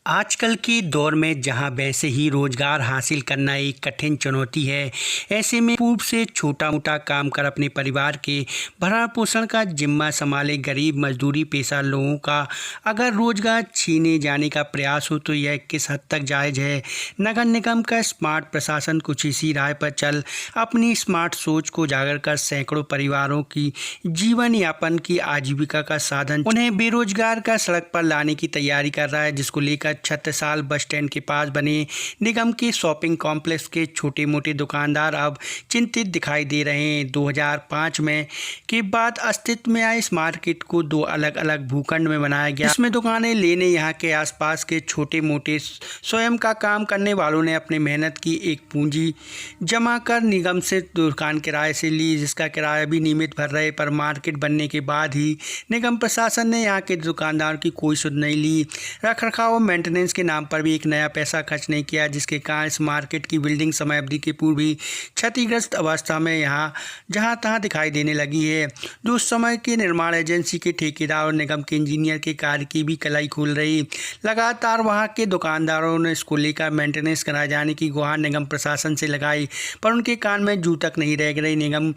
आजकल के दौर में जहां वैसे ही रोजगार हासिल करना एक कठिन चुनौती है, ऐसे में पूर्व से छोटा मोटा काम कर अपने परिवार के भरण पोषण का जिम्मा संभाले गरीब मजदूरी पेशा लोगों का अगर रोजगार छीने जाने का प्रयास हो तो यह किस हद तक जायज़ है। नगर निगम का स्मार्ट प्रशासन कुछ इसी राह पर चल अपनी स्मार्ट सोच को उजागर कर सैकड़ों परिवारों की जीवन यापन की आजीविका का साधन उन्हें बेरोजगार का सड़क पर लाने की तैयारी कर रहा है, जिसको लेकर छत्रसाल बस स्टैंड के पास बने निगम के शॉपिंग कॉम्प्लेक्स के छोटे मोटे दुकानदार अब चिंतित दिखाई दे रहे हैं। 2005 में के बाद अस्तित्व में आए इस मार्केट को दो अलग अलग भूखंड में बनाया गया, जिसमें दुकानें लेने यहाँ के आसपास के छोटे मोटे स्वयं का काम करने वालों ने अपनी मेहनत की एक पूंजी जमा कर निगम से दुकान किराए से ली, जिसका किराया भी नियमित भर रहे। पर मार्केट बनने के बाद ही निगम प्रशासन ने यहाँ के दुकानदारों की कोई सुध नहीं ली, रख रखाव और मेंटेनेंस के नाम पर भी एक नया पैसा खर्च नहीं किया, जिसके कारण इस मार्केट की बिल्डिंग समय अवधि के पूर्व ही क्षतिग्रस्त अवस्था में यहाँ जहाँ तहाँ दिखाई देने लगी है। जो उस समय के निर्माण एजेंसी के ठेकेदार और निगम के इंजीनियर के कार्य की भी कलाई खोल रही। लगातार वहाँ के दुकानदारों ने इसको लेकर मेंटेनेंस कराए जाने की गुहार निगम प्रशासन से लगाई, पर उनके कान में जू तक नहीं रह गई। निगम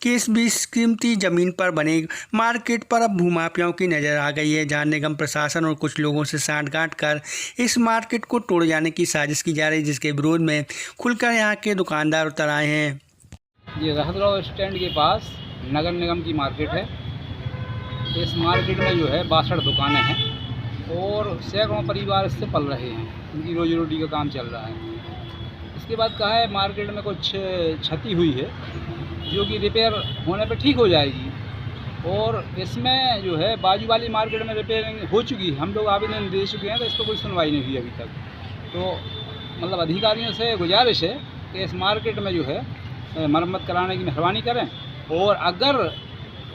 की इस कीमती जमीन पर बने मार्केट पर अब भूमाफियाओं की नज़र आ गई है, जहाँ निगम प्रशासन और कुछ लोगों से सांठगांठ कर इस मार्केट को तोड़ जाने की साजिश की जा रही है, जिसके विरोध में खुलकर यहाँ के दुकानदार उतर आए हैं। ये रहतगांव स्टैंड के पास नगर निगम की मार्केट है। इस मार्केट में जो है 62 दुकानें हैं और सैकड़ों परिवार इससे पल रहे हैं, उनकी रोजी रोटी का काम चल रहा है। इसके बाद कहा है मार्केट में कुछ क्षति हुई है जो कि रिपेयर होने पे ठीक हो जाएगी, और इसमें जो है बाजू वाली मार्केट में रिपेयरिंग हो चुकी है। हम लोग आवेदन दे चुके हैं, तो इस पर कोई सुनवाई नहीं हुई अभी तक। तो मतलब अधिकारियों से गुजारिश है कि इस मार्केट में जो है मरम्मत कराने की मेहरबानी करें, और अगर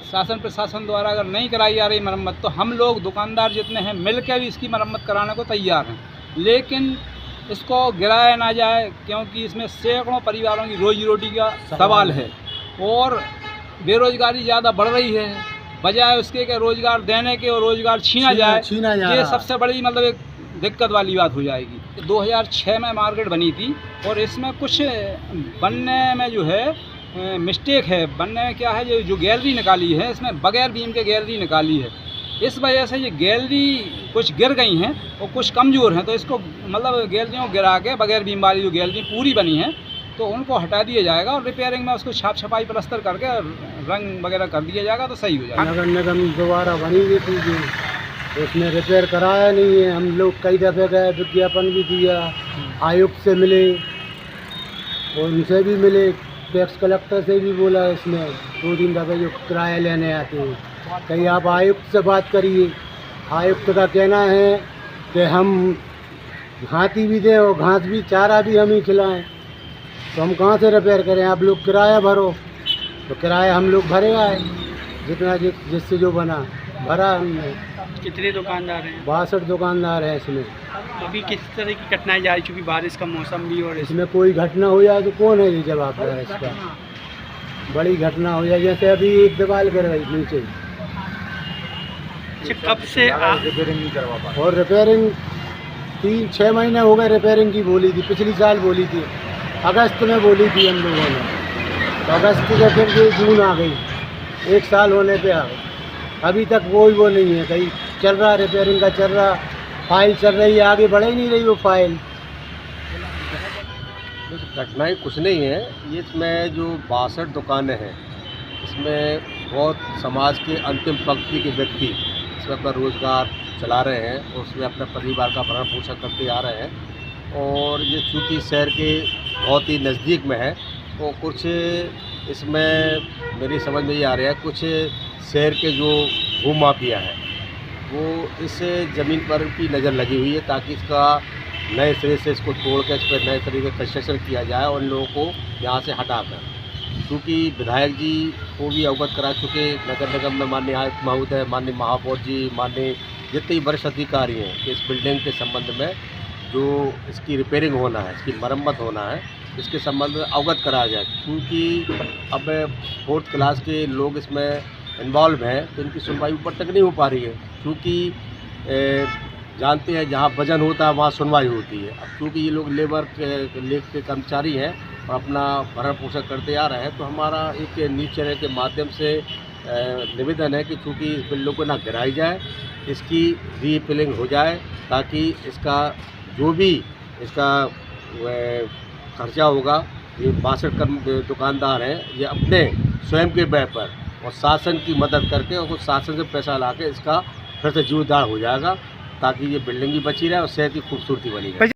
शासन प्रशासन द्वारा अगर नहीं कराई जा रही मरम्मत तो हम लोग दुकानदार जितने हैं मिलकर भी इसकी मरम्मत कराने को तैयार हैं, लेकिन इसको गिराया ना जाए, क्योंकि इसमें सैकड़ों परिवारों की रोजी रोटी का सवाल है और बेरोजगारी ज़्यादा बढ़ रही है। बजाय उसके कि रोज़गार देने के और रोज़गार छीना जाए, ये सबसे बड़ी मतलब एक दिक्कत वाली बात हो जाएगी। 2006 में मार्केट बनी थी और इसमें कुछ बनने में जो है मिस्टेक है। बनने में क्या है, जो गैलरी निकाली है इसमें बगैर बीम के गैलरी निकाली है। इस वजह से ये गैलरी कुछ गिर गई हैं और कुछ कमज़ोर हैं, तो इसको मतलब गैलरियों को गिरा के बगैर बीम वाली जो गैलरी पूरी बनी है तो उनको हटा दिया जाएगा और रिपेयरिंग में उसको छाप छपाई प्लास्टर करके रंग वगैरह कर दिया जाएगा, तो सही हो जाएगा। नगर निगम दोबारा बनी हुई थी जो उसने रिपेयर कराया नहीं है। हम लोग कई दफ़े गए, विज्ञापन भी दिया, आयुक्त से मिले और उनसे भी मिले, टैक्स कलेक्टर से भी बोला। इसमें 2-3 दफ़े जो किराया लेने आते हैं, कहीं आप आयुक्त से बात करिए। आयुक्त का कहना है कि हम घाटी भी दें और घास भी चारा भी हम ही खिलाएँ, तो हम कहाँ से रिपेयर करें। आप लोग किराया भरो, तो किराया हम लोग भरे आए, जितना जिससे जो बना भरा हमने। कितने दुकानदार हैं? 62 दुकानदार हैं इसमें। अभी किस तरह की घटनाएं जा रही, चूँकि बारिश का मौसम भी, और इसमें कोई घटना हो जाए तो कौन है ये जवाबदार है इसका। बड़ी घटना हो जाए, जैसे अभी एक दीवार गिर गई नीचे, कब से रिपेयरिंग नहीं करवा पाए। और रिपेयरिंग 3-6 महीने हो गए रिपेयरिंग की बोली थी, पिछली साल बोली थी, अगस्त में बोली थी हम लोगों ने, तो अगस्त से फिर ये जून आ गई, 1 साल होने पे आ गई, अभी तक वो नहीं है। कहीं चल रहा रिपेयरिंग का, चल रहा, फाइल चल रही है, आगे बढ़ ही नहीं रही वो फाइल। घटनाएं कुछ नहीं है, ये इसमें जो 62 दुकानें हैं इसमें बहुत समाज के अंतिम पंक्ति के व्यक्ति इसमें अपना रोज़गार चला रहे हैं और उसमें अपने परिवार का भरण पोषण करते आ रहे हैं। और ये चूँकि शहर के बहुत ही नज़दीक में है, तो कुछ इसमें मेरी समझ में ये आ रहा है, कुछ शहर के जो भूमाफिया हैं वो इस ज़मीन पर भी नज़र लगी हुई है, ताकि इसका नए सिरे से इसको तोड़ कर इस पर नए तरीके का कंस्ट्रक्शन किया जाए और इन लोगों को यहाँ से हटा कर। क्योंकि विधायक जी को भी अवगत करा चुके, नगर निगम में माननीय आयुक्त महोदय, माननीय महापौर जी, माननीय जितने वरिष्ठ अधिकारी हैं कि इस बिल्डिंग के संबंध में जो इसकी रिपेयरिंग होना है, इसकी मरम्मत होना है, इसके संबंध में अवगत कराया जाए। क्योंकि अब 4th क्लास के लोग इसमें इन्वॉल्व हैं, तो इनकी सुनवाई ऊपर तक नहीं हो पा रही है। क्योंकि जानते हैं जहाँ वजन होता है वहाँ सुनवाई होती है। अब क्योंकि ये लोग लेबर के कर्मचारी हैं और अपना भरण पोषण करते आ रहे हैं, तो हमारा एक न्यूज़ चैनल के माध्यम से निवेदन है कि चूँकि इस बिल्डिंग को ना गिराई जाए, इसकी रीफिलिंग हो जाए, ताकि इसका जो भी इसका खर्चा होगा, ये 62 दुकानदार हैं, ये अपने स्वयं के व्यय पर और शासन की मदद करके और कुछ शासन से पैसा ला के इसका फिर से जीर्णोद्धार हो जाएगा, ताकि ये बिल्डिंग भी बची रहे और शहर की खूबसूरती बनी रहे।